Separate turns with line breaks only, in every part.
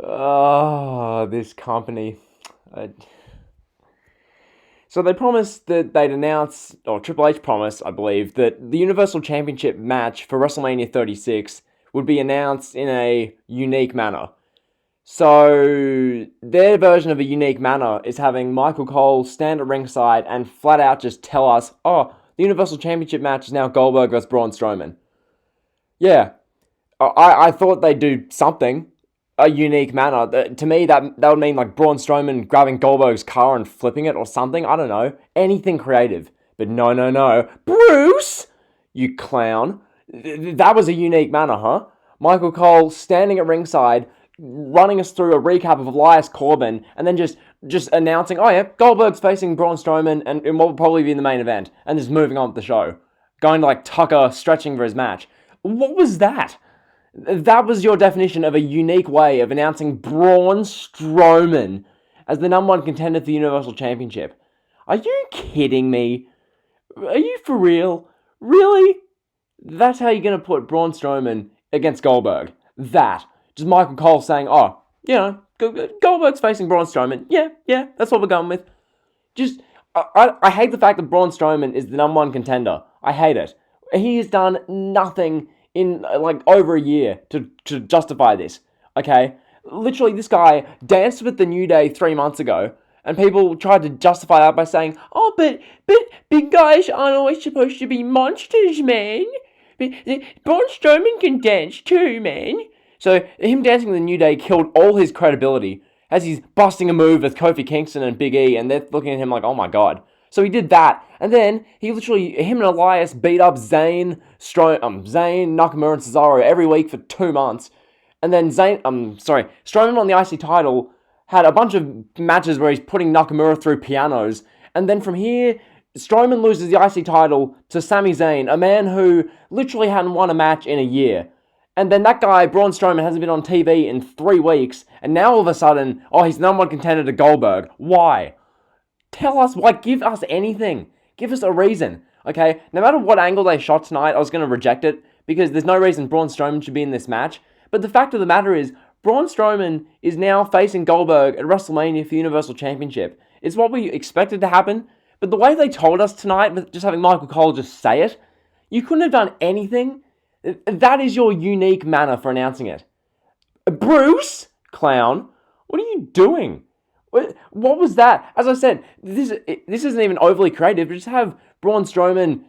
Oh, this company. So they promised that they'd announce, or Triple H promised, I believe, that the Universal Championship match for WrestleMania 36 would be announced in a unique manner. So their version of a unique manner is having Michael Cole stand at ringside and flat out just tell us, oh, the Universal Championship match is now Goldberg versus Braun Strowman. Yeah, I thought they'd do something, a unique manner. To me, that would mean like Braun Strowman grabbing Goldberg's car and flipping it or something. I don't know. Anything creative. But no. Bruce! You clown. That was a unique manner, huh? Michael Cole standing at ringside, running us through a recap of Elias Corbin, and then just announcing, oh yeah, Goldberg's facing Braun Strowman and what will probably be in the main event, and just moving on with the show. Going to like Tucker stretching for his match. What was that? That was your definition of a unique way of announcing Braun Strowman as the number one contender for the Universal Championship. Are you kidding me? Are you for real? Really? That's how you're going to put Braun Strowman against Goldberg? That. Just Michael Cole saying, oh, you know, Goldberg's facing Braun Strowman. Yeah, that's what we're going with. Just, I hate the fact that Braun Strowman is the number one contender. I hate it. He has done nothing in, like, over a year to justify this, okay? Literally, this guy danced with the New Day 3 months ago, and people tried to justify that by saying, oh, but big guys aren't always supposed to be monsters, man. Braun Strowman can dance too, man. So, him dancing with the New Day killed all his credibility, as he's busting a move with Kofi Kingston and Big E, and they're looking at him like, oh my god. So he did that, and then he literally, him and Elias beat up Zayn, Nakamura, and Cesaro every week for 2 months, and then Strowman on the IC title had a bunch of matches where he's putting Nakamura through pianos, and then from here, Strowman loses the IC title to Sami Zayn, a man who literally hadn't won a match in a year. And then that guy, Braun Strowman, hasn't been on TV in 3 weeks, and now all of a sudden, oh, he's number one contender to Goldberg. Why? Tell us why. Give us anything. Give us a reason. Okay? No matter what angle they shot tonight, I was going to reject it, because there's no reason Braun Strowman should be in this match. But the fact of the matter is, Braun Strowman is now facing Goldberg at WrestleMania for the Universal Championship. It's what we expected to happen, but the way they told us tonight, with just having Michael Cole just say it, you couldn't have done anything. That is your unique manner for announcing it. Bruce? Clown? What are you doing? What was that? As I said, this isn't even overly creative, but just have Braun Strowman,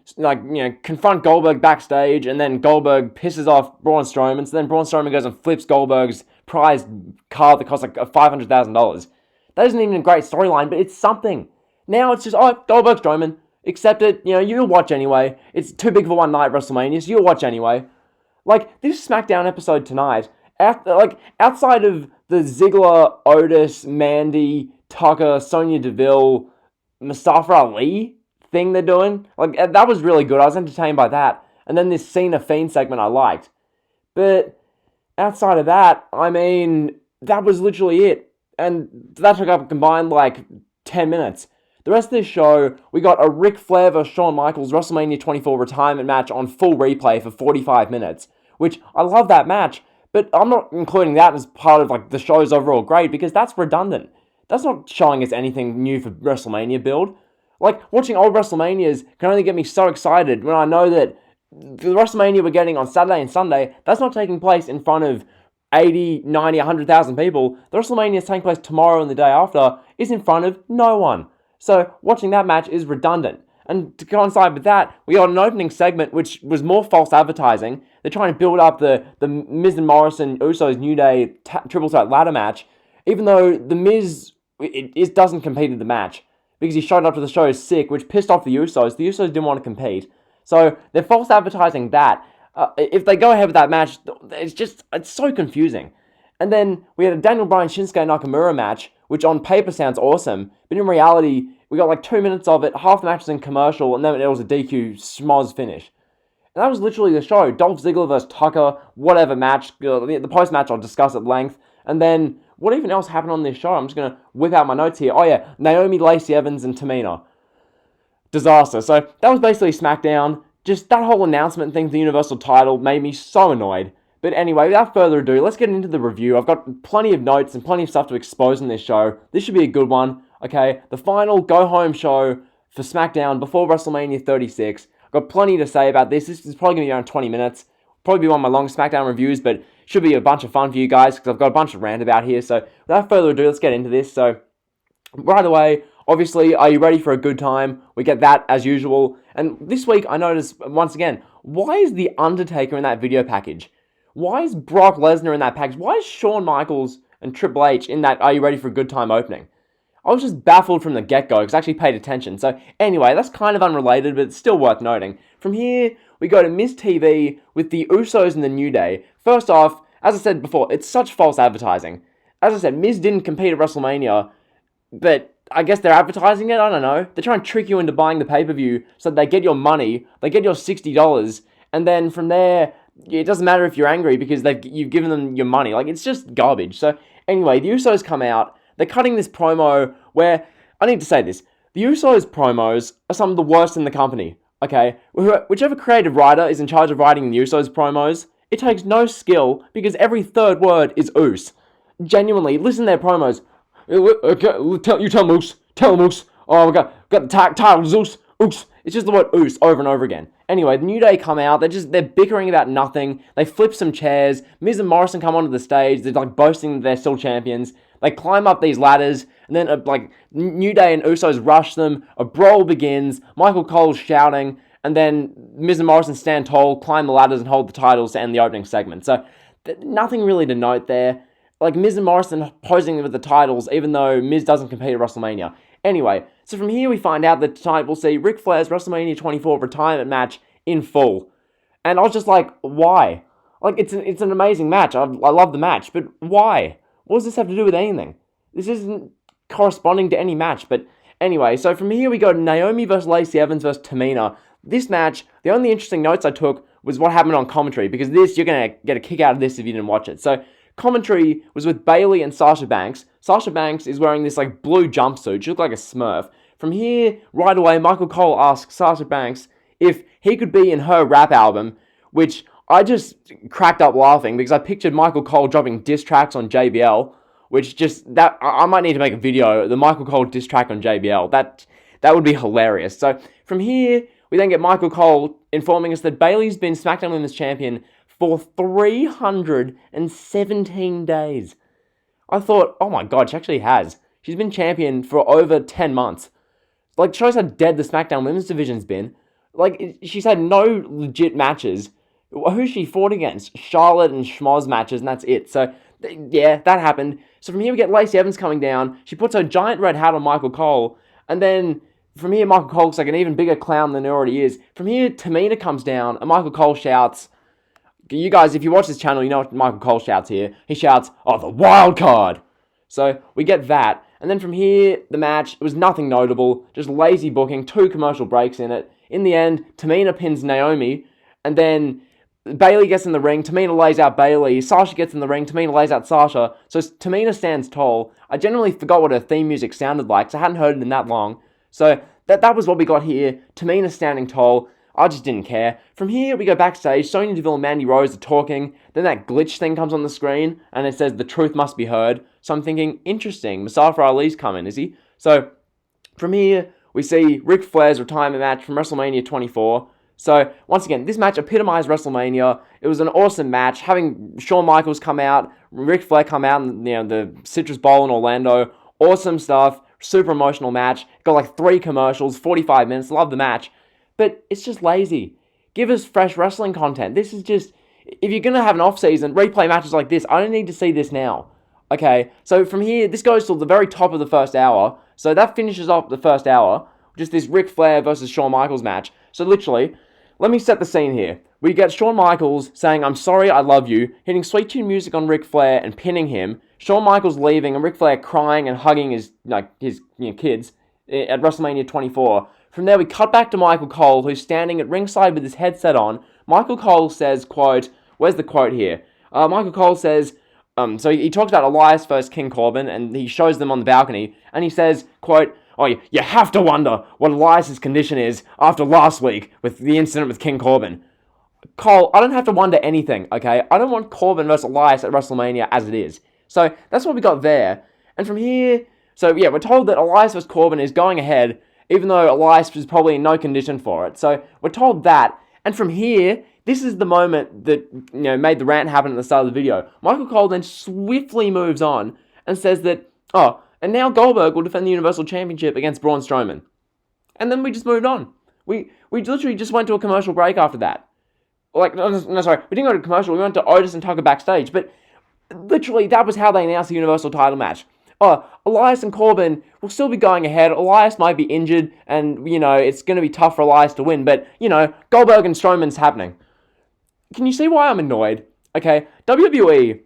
confront Goldberg backstage, and then Goldberg pisses off Braun Strowman, so then Braun Strowman goes and flips Goldberg's prized car that costs like $500,000. That isn't even a great storyline, but it's something. Now it's just, oh, Goldberg Strowman. Accept it, you'll watch anyway. It's too big for one night, WrestleMania, so you'll watch anyway. Like, this SmackDown episode tonight, outside of the Ziggler, Otis, Mandy, Tucker, Sonya Deville, Mustafa Ali thing they're doing, that was really good. I was entertained by that. And then this Cena Fiend segment I liked. But outside of that, that was literally it. And that took up a combined, 10 minutes. The rest of this show, we got a Ric Flair vs. Shawn Michaels WrestleMania 24 retirement match on full replay for 45 minutes, which I love that match, but I'm not including that as part of the show's overall grade because that's redundant. That's not showing us anything new for WrestleMania build. Watching old WrestleManias can only get me so excited when I know that the WrestleMania we're getting on Saturday and Sunday, that's not taking place in front of 80, 90, 100,000 people. The WrestleMania is taking place tomorrow and the day after is in front of no one. So, watching that match is redundant. And to coincide with that, we got an opening segment which was more false advertising. They're trying to build up the Miz and Morrison Usos New Day triple threat ladder match, even though the Miz it doesn't compete in the match because he showed up to the show sick, which pissed off the Usos. The Usos didn't want to compete. So, they're false advertising that. If they go ahead with that match, it's so confusing. And then we had a Daniel Bryan Shinsuke Nakamura match, which on paper sounds awesome, but in reality, we got 2 minutes of it, half the match was in commercial, and then it was a DQ schmoz finish. And that was literally the show. Dolph Ziggler versus Tucker, whatever match, the post-match I'll discuss at length. And then, what even else happened on this show? I'm just going to whip out my notes here. Oh yeah, Naomi, Lacey Evans, and Tamina. Disaster. So, that was basically SmackDown. Just that whole announcement thing for the Universal title made me so annoyed. But anyway, without further ado, let's get into the review. I've got plenty of notes and plenty of stuff to expose in this show. This should be a good one, okay? The final go-home show for SmackDown before WrestleMania 36. I've got plenty to say about this. This is probably going to be around 20 minutes. Probably be one of my long SmackDown reviews, but should be a bunch of fun for you guys because I've got a bunch of rant about here. So without further ado, let's get into this. So right away, obviously, are you ready for a good time? We get that as usual. And this week, I noticed, once again, why is The Undertaker in that video package? Why is Brock Lesnar in that package? Why is Shawn Michaels and Triple H in that Are You Ready for a Good Time opening? I was just baffled from the get-go because I actually paid attention. So anyway, that's kind of unrelated, but it's still worth noting. From here, we go to Miz TV with the Usos and the New Day. First off, as I said before, it's such false advertising. As I said, Miz didn't compete at WrestleMania, but I guess they're advertising it, I don't know. They're trying to trick you into buying the pay-per-view so that they get your money, they get your $60, and then from there, it doesn't matter if you're angry because you've given them your money. Like, it's just garbage. So anyway, the Usos come out. They're cutting this promo where, I need to say this, the Usos promos are some of the worst in the company, okay? Whichever creative writer is in charge of writing the Usos promos, it takes no skill because every third word is Us. Genuinely, listen to their promos. You tell Moose. Tell Moose. Oh, we got the title, Zeus. Oos. It's just the word Oos over and over again. Anyway, the New Day come out. They're bickering about nothing. They flip some chairs. Miz and Morrison come onto the stage. They're like boasting that they're still champions. They climb up these ladders, and then New Day and Usos rush them. A brawl begins. Michael Cole's shouting, and then Miz and Morrison stand tall, climb the ladders, and hold the titles to end the opening segment. So nothing really to note there. Like Miz and Morrison posing with the titles, even though Miz doesn't compete at WrestleMania. Anyway, so from here we find out that tonight we'll see Ric Flair's WrestleMania 24 retirement match in full. And I was just like, why? Like, it's an amazing match. I love the match, but why? What does this have to do with anything? This isn't corresponding to any match, but anyway, so from here we go to Naomi versus Lacey Evans versus Tamina. This match, the only interesting notes I took was what happened on commentary, because this, you're going to get a kick out of this if you didn't watch it. So, commentary was with Bayley and Sasha Banks. Sasha Banks is wearing this like blue jumpsuit. She looked like a Smurf. From here, right away, Michael Cole asks Sasha Banks if he could be in her rap album, which I just cracked up laughing because I pictured Michael Cole dropping diss tracks on JBL, which just, that I might need to make a video, the Michael Cole diss track on JBL. That would be hilarious. So from here, we then get Michael Cole informing us that Bayley's been SmackDown Women's Champion for 317 days. I thought, oh my god, she actually has. She's been champion for over 10 months. Like, shows how dead the SmackDown Women's Division's been. Like, she's had no legit matches. Who's she fought against? Charlotte and Schmoz matches, and that's it. So, yeah, that happened. So from here we get Lacey Evans coming down. She puts her giant red hat on Michael Cole. And then, from here, Michael Cole looks like an even bigger clown than he already is. From here, Tamina comes down, and Michael Cole shouts... You guys, if you watch this channel, you know what Michael Cole shouts here. He shouts, oh, the wild card. So, we get that. And then from here, the match, it was nothing notable. Just lazy booking, 2 commercial breaks in it. In the end, Tamina pins Naomi. And then Bayley gets in the ring. Tamina lays out Bayley. Sasha gets in the ring. Tamina lays out Sasha. So, Tamina stands tall. I generally forgot what her theme music sounded like, so I hadn't heard it in that long. So, that was what we got here. Tamina standing tall. I just didn't care. From here, we go backstage. Sonya Deville and Mandy Rose are talking. Then that glitch thing comes on the screen, and it says, the truth must be heard. So I'm thinking, interesting. Mustafa Ali's coming, is he? So, from here, we see Ric Flair's retirement match from WrestleMania 24. So, once again, this match epitomized WrestleMania. It was an awesome match. Having Shawn Michaels come out, Ric Flair come out in the Citrus Bowl in Orlando. Awesome stuff. Super emotional match. Got like 3 commercials, 45 minutes. Love the match. But it's just lazy. Give us fresh wrestling content. This is just... If you're going to have an off-season, replay matches like this, I don't need to see this now. Okay, so from here, this goes to the very top of the first hour. So that finishes off the first hour. Just this Ric Flair versus Shawn Michaels match. So literally, let me set the scene here. We get Shawn Michaels saying, I'm sorry, I love you, hitting sweet tune music on Ric Flair and pinning him. Shawn Michaels leaving and Ric Flair crying and hugging his kids at WrestleMania 24. From there, we cut back to Michael Cole, who's standing at ringside with his headset on. Michael Cole says, quote, where's the quote here? Michael Cole says, so he talks about Elias versus King Corbin, and he shows them on the balcony, and he says, quote, oh, you have to wonder what Elias' condition is after last week with the incident with King Corbin. Cole, I don't have to wonder anything, okay? I don't want Corbin versus Elias at WrestleMania as it is. So that's what we got there. And from here, so yeah, we're told that Elias versus Corbin is going ahead, even though Elias was probably in no condition for it. So we're told that. And from here, this is the moment that, made the rant happen at the start of the video. Michael Cole then swiftly moves on and says that, and now Goldberg will defend the Universal Championship against Braun Strowman. And then we just moved on. We literally just went to a commercial break after that. No, sorry, we didn't go to commercial, we went to Otis and Tucker backstage, but literally, that was how they announced the Universal title match. Elias and Corbin will still be going ahead. Elias might be injured, and, it's going to be tough for Elias to win, but, Goldberg and Strowman's happening. Can you see why I'm annoyed? Okay, WWE,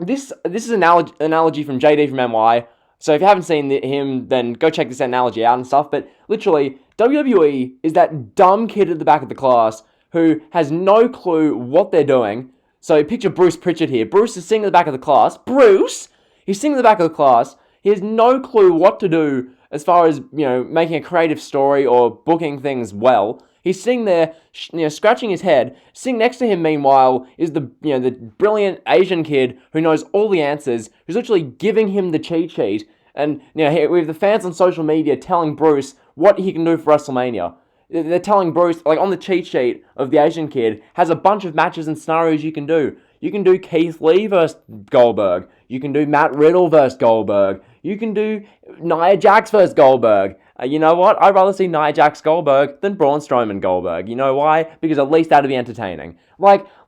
this is an analogy from JD from NY, so if you haven't seen him, then go check this analogy out and stuff, but literally, WWE is that dumb kid at the back of the class who has no clue what they're doing. So picture Bruce Pritchard here. Bruce is sitting at the back of the class. He's sitting at the back of the class. He has no clue what to do as far as, making a creative story or booking things well. He's sitting there, scratching his head. Sitting next to him, meanwhile, is the brilliant Asian kid who knows all the answers, who's literally giving him the cheat sheet. And, we have the fans on social media telling Bruce what he can do for WrestleMania. They're telling Bruce, on the cheat sheet of the Asian kid, has a bunch of matches and scenarios you can do. You can do Keith Lee versus Goldberg. You can do Matt Riddle versus Goldberg. You can do Nia Jax versus Goldberg. You know what? I'd rather see Nia Jax Goldberg than Braun Strowman Goldberg. You know why? Because at least that'd be entertaining.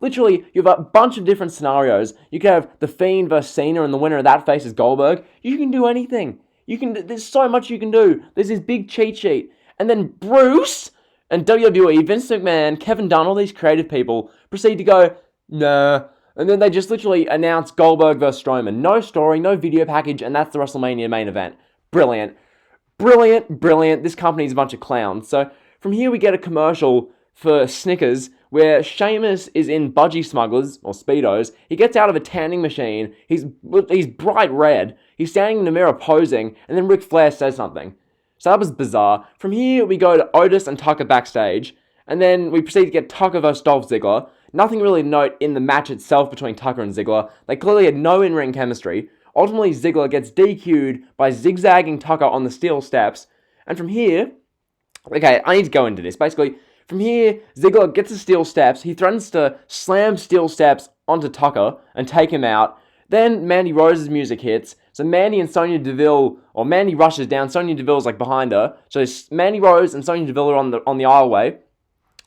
Literally, you have a bunch of different scenarios. You can have The Fiend versus Cena, and the winner of that faces Goldberg. You can do anything. There's so much you can do. There's this big cheat sheet. And then Bruce and WWE, Vince McMahon, Kevin Dunn, all these creative people proceed to go, nah. And then they just literally announce Goldberg versus Strowman. No story, no video package, and that's the WrestleMania main event. Brilliant. This company's a bunch of clowns. So from here we get a commercial for Snickers where Sheamus is in budgie smugglers, or Speedos. He gets out of a tanning machine. He's bright red. He's standing in the mirror posing, and then Ric Flair says something. So that was bizarre. From here, we go to Otis and Tucker backstage, and then we proceed to get Tucker versus Dolph Ziggler. Nothing really to note in the match itself between Tucker and Ziggler. They clearly had no in-ring chemistry. Ultimately, Ziggler gets DQ'd by zigzagging Tucker on the steel steps. And from here, okay, I need to go into this. Basically, from here, Ziggler gets the steel steps. He threatens to slam steel steps onto Tucker and take him out. Then Mandy Rose's music hits. So Mandy and Sonya Deville, or Mandy rushes down. Sonya Deville's behind her. So Mandy Rose and Sonya Deville are on the aisleway.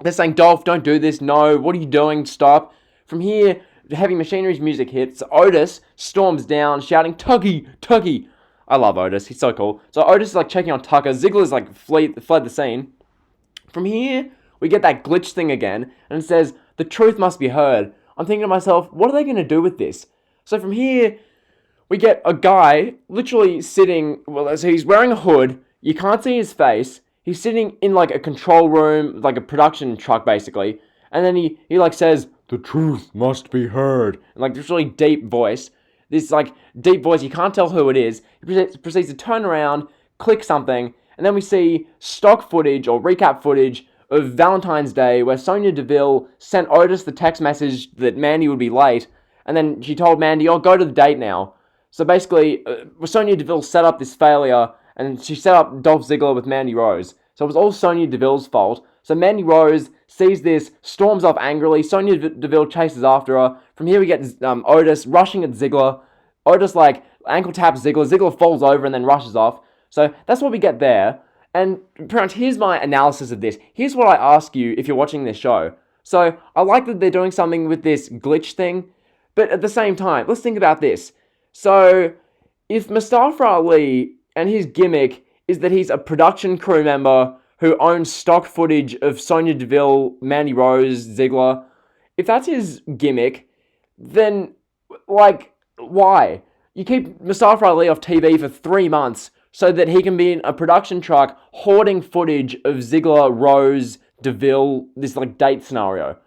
They're saying, Dolph, don't do this. No, what are you doing? Stop. From here, Heavy Machinery's music hits. Otis storms down, shouting, Tuggy. I love Otis. He's so cool. So Otis is checking on Tucker. Ziggler's fled the scene. From here, we get that glitch thing again, and it says, the truth must be heard. I'm thinking to myself, what are they going to do with this? So from here, we get a guy literally sitting, so he's wearing a hood, you can't see his face, he's sitting in a control room, a production truck basically, and then he says, the truth must be heard, and this really deep voice, this deep voice, you can't tell who it is, he proceeds to turn around, click something, and then we see stock footage or recap footage of Valentine's Day where Sonya Deville sent Otis the text message that Mandy would be late, and then she told Mandy, go to the date now. So basically, Sonya Deville set up this failure, and she set up Dolph Ziggler with Mandy Rose. So it was all Sonya Deville's fault. So Mandy Rose sees this, storms off angrily. Sonya Deville chases after her. From here we get Otis rushing at Ziggler. Otis ankle taps Ziggler. Ziggler falls over and then rushes off. So that's what we get there. And pretty much here's my analysis of this. Here's what I ask you if you're watching this show. So I like that they're doing something with this glitch thing. But at the same time, let's think about this. So, if Mustafa Ali and his gimmick is that he's a production crew member who owns stock footage of Sonya Deville, Mandy Rose, Ziggler, if that's his gimmick, then, why? You keep Mustafa Ali off TV for 3 months so that he can be in a production truck hoarding footage of Ziggler, Rose, Deville, this date scenario.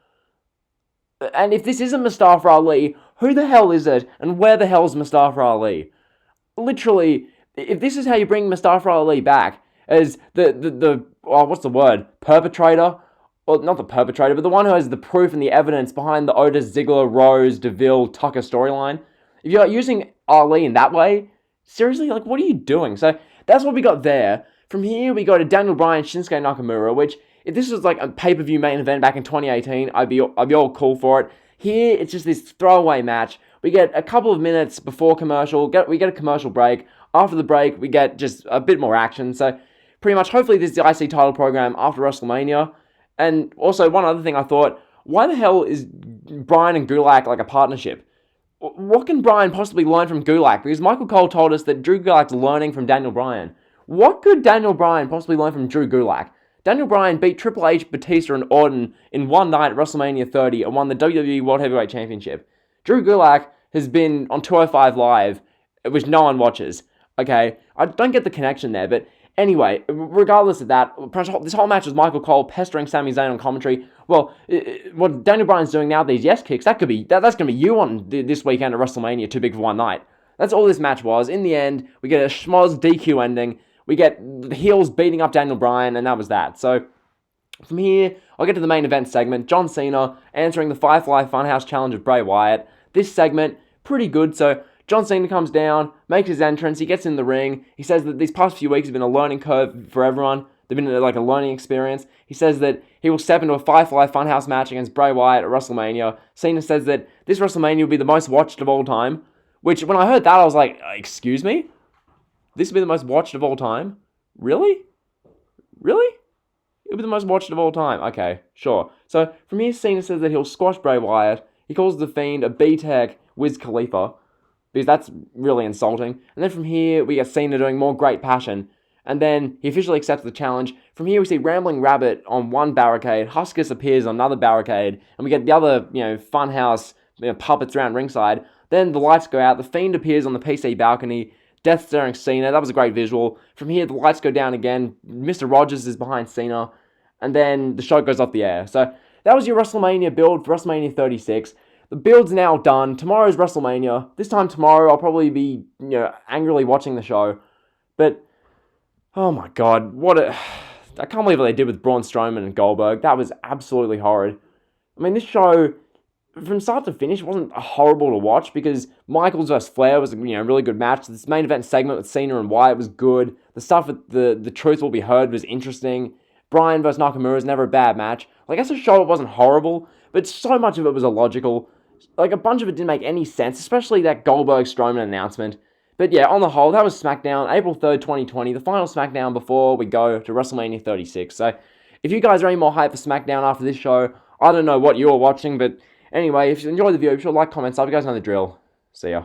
And if this isn't Mustafa Ali, who the hell is it, and where the hell is Mustafa Ali? Literally, if this is how you bring Mustafa Ali back, as the perpetrator well, not the perpetrator, but the one who has the proof and the evidence behind the Otis, Ziggler, Rose, DeVille, Tucker storyline. If you're using Ali in that way, seriously, like, what are you doing? So that's what we got there. From here, we go to Daniel Bryan, Shinsuke Nakamura, which, if this was like a pay-per-view main event back in 2018, I'd be all cool for it. Here, it's just this throwaway match. We get a couple of minutes before commercial, we get a commercial break. After the break, we get just a bit more action. So, pretty much, hopefully this is the IC title program after WrestleMania. And also, one other thing I thought, why the hell is Bryan and Gulak like a partnership? What can Bryan possibly learn from Gulak? Because Michael Cole told us that Drew Gulak's learning from Daniel Bryan. What could Daniel Bryan possibly learn from Drew Gulak? Daniel Bryan beat Triple H, Batista, and Orton in one night at WrestleMania 30 and won the WWE World Heavyweight Championship. Drew Gulak has been on 205 Live, which no one watches. Okay, I don't get the connection there, but anyway, regardless of that, this whole match was Michael Cole pestering Sami Zayn on commentary. Well, what Daniel Bryan's doing now, these yes kicks, that's gonna be you on this weekend at WrestleMania, too big for one night. That's all this match was. In the end, we get a schmoz DQ ending. We get the heels beating up Daniel Bryan, and that was that. So, from here, I'll get to the main event segment. John Cena answering the Firefly Funhouse challenge of Bray Wyatt. This segment, pretty good. So, John Cena comes down, makes his entrance, he gets in the ring. He says that these past few weeks have been a learning curve for everyone. They've been like a learning experience. He says that he will step into a Firefly Funhouse match against Bray Wyatt at WrestleMania. Cena says that this WrestleMania will be the most watched of all time. Which, when I heard that, I was like, excuse me? This will be the most watched of all time? Really? Really? It'll be the most watched of all time. Okay, sure. So, from here, Cena says that he'll squash Bray Wyatt. He calls the Fiend a B-Tech Wiz Khalifa, because that's really insulting. And then from here, we get Cena doing more great passion. And then he officially accepts the challenge. From here, we see Rambling Rabbit on one barricade. Huskus appears on another barricade. And we get the other, funhouse puppets around ringside. Then the lights go out. The Fiend appears on the PC balcony. Death staring Cena. That was a great visual. From here, the lights go down again. Mr. Rogers is behind Cena. And then the show goes off the air. So that was your WrestleMania build for WrestleMania 36. The build's now done. Tomorrow's WrestleMania. This time tomorrow, I'll probably be, angrily watching the show. But, oh my god, I can't believe what they did with Braun Strowman and Goldberg. That was absolutely horrid. I mean, this show, from start to finish, wasn't horrible to watch because Michaels vs. Flair was a really good match. This main event segment with Cena and Wyatt was good. The stuff with the Truth Will Be Heard was interesting. Bryan vs. Nakamura is never a bad match. Like, as a show, it wasn't horrible, but so much of it was illogical. Like, a bunch of it didn't make any sense, especially that Goldberg-Strowman announcement. But yeah, on the whole, that was SmackDown, April 3rd, 2020, the final SmackDown before we go to WrestleMania 36. So, if you guys are any more hyped for SmackDown after this show, I don't know what you're watching, but anyway, if you enjoyed the video, be sure to like, comment, sub. You guys know the drill. See ya.